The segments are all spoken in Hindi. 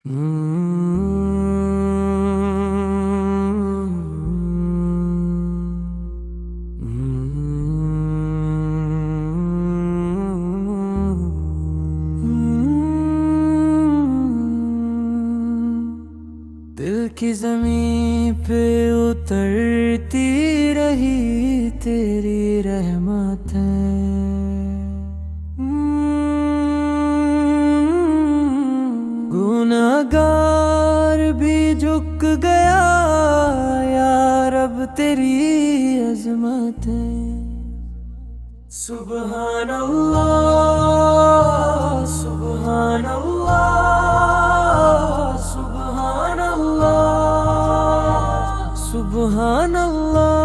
दिल की ज़मीं पे उतरती रही तेरी रहमतें, गुनहगार भी झुक गया यार अब तेरी अज़मतें। सुबहान अल्लाह, सुबहान अल्लाह, सुबहान अल्लाह, सुबहान अल्लाह।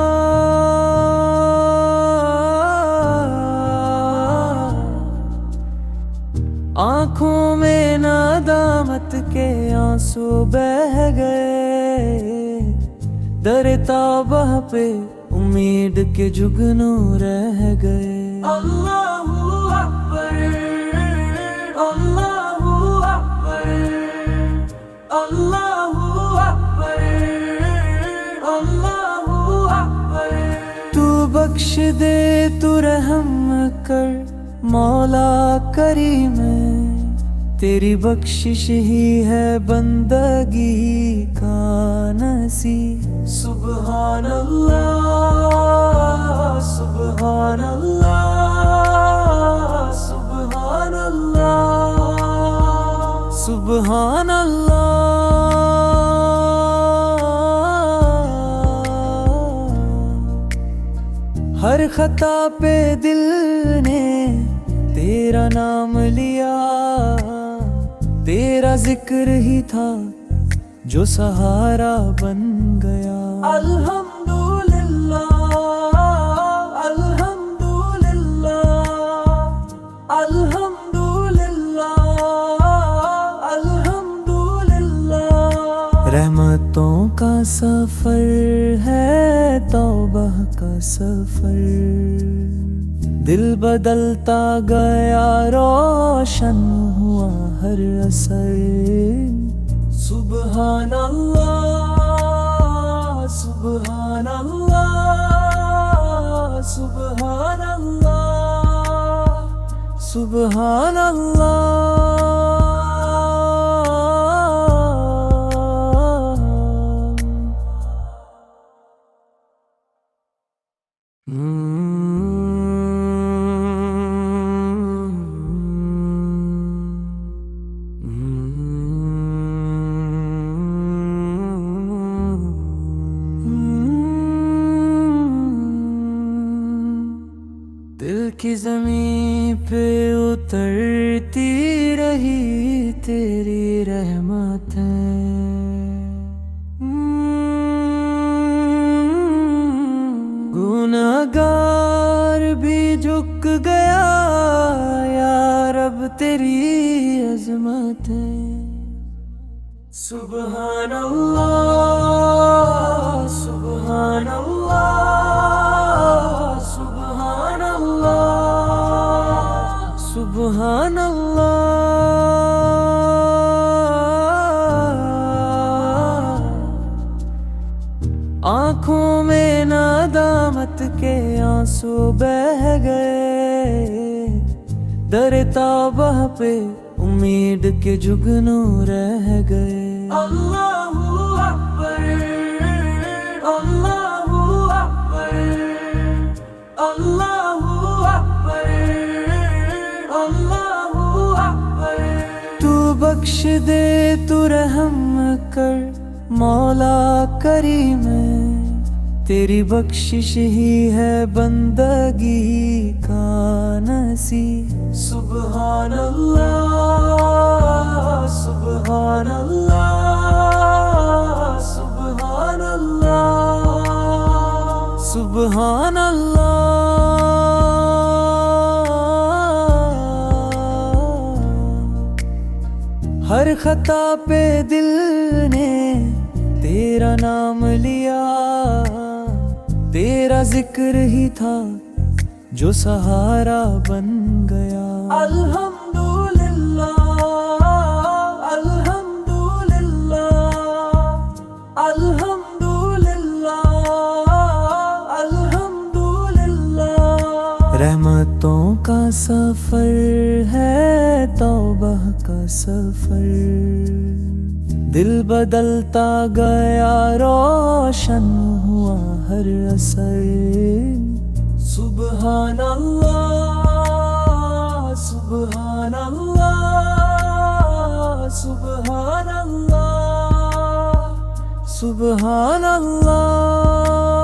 आँखों में नादामत के आंसू बह गए, दर तौबा पे उम्मीद के जुगनू रह गए। अल्लाहू अकबर, अल्लाहू अकबर, अल्लाहू अकबर, अल्लाहू अकबर। तू बख्श दे, तू रहम कर मौला करीम, तेरी बख्शिश ही है बंदगी का नसीब। सुबहान अल्लाह, सुबहान अल्लाह, सुबहान अल्लाह, सुबहान अल्लाह। हर खता पे दिल ने तेरा नाम लिया, तेरा जिक्र ही था जो सहारा बन गया। अल्हम्दुलिल्लाह, अल्हम्दुलिल्लाह, अल्हम्दुलिल्लाह, अल्हम्दुलिल्लाह। रहमतों का सफर है तौबा का सफर, दिल बदलता गया रोशन हुआ हर असर। सुबहान अल्लाह, सुबहान अल्लाह, सुबहान अल्लाह, सुबहान अल्लाह। दिल की ज़मीं पे उतरती रही तेरी रहमतें, गुनहगार भी झुक गया यार अब तेरी अज़मतें। सुबहान अल्लाह, सुबहान अल्लाह, सुबहान अल्लाह, सुबहान अल्लाह। आँखों में नादामत के आंसू बह गए, दर तौबा पे उम्मीद के जुगनू रह गए। अल्लाहू अकबर, अल्लाहू अकबर, अल्लाहू अकबर, अल्लाहू अकबर। तू बख्श दे, तू रहम कर मौला करीम, तेरी बख्शिश ही है बंदगी का नसीब। सुबहान अल्लाह, सुबहान अल्लाह, सुबहान अल्लाह, सुबहान अल्लाह। हर खता पे दिल ने तेरा नाम लिया, तेरा जिक्र ही था जो सहारा बन गया। अल्हम्दुलिल्लाह, अल्हम्दुलिल्लाह, सफर है तौबा का सफर, दिल बदलता गया रोशन हुआ हर असर। सुबहान अल्लाह सुबहान अल्लाह सुबहान अल्लाह सुबहान अल्लाह।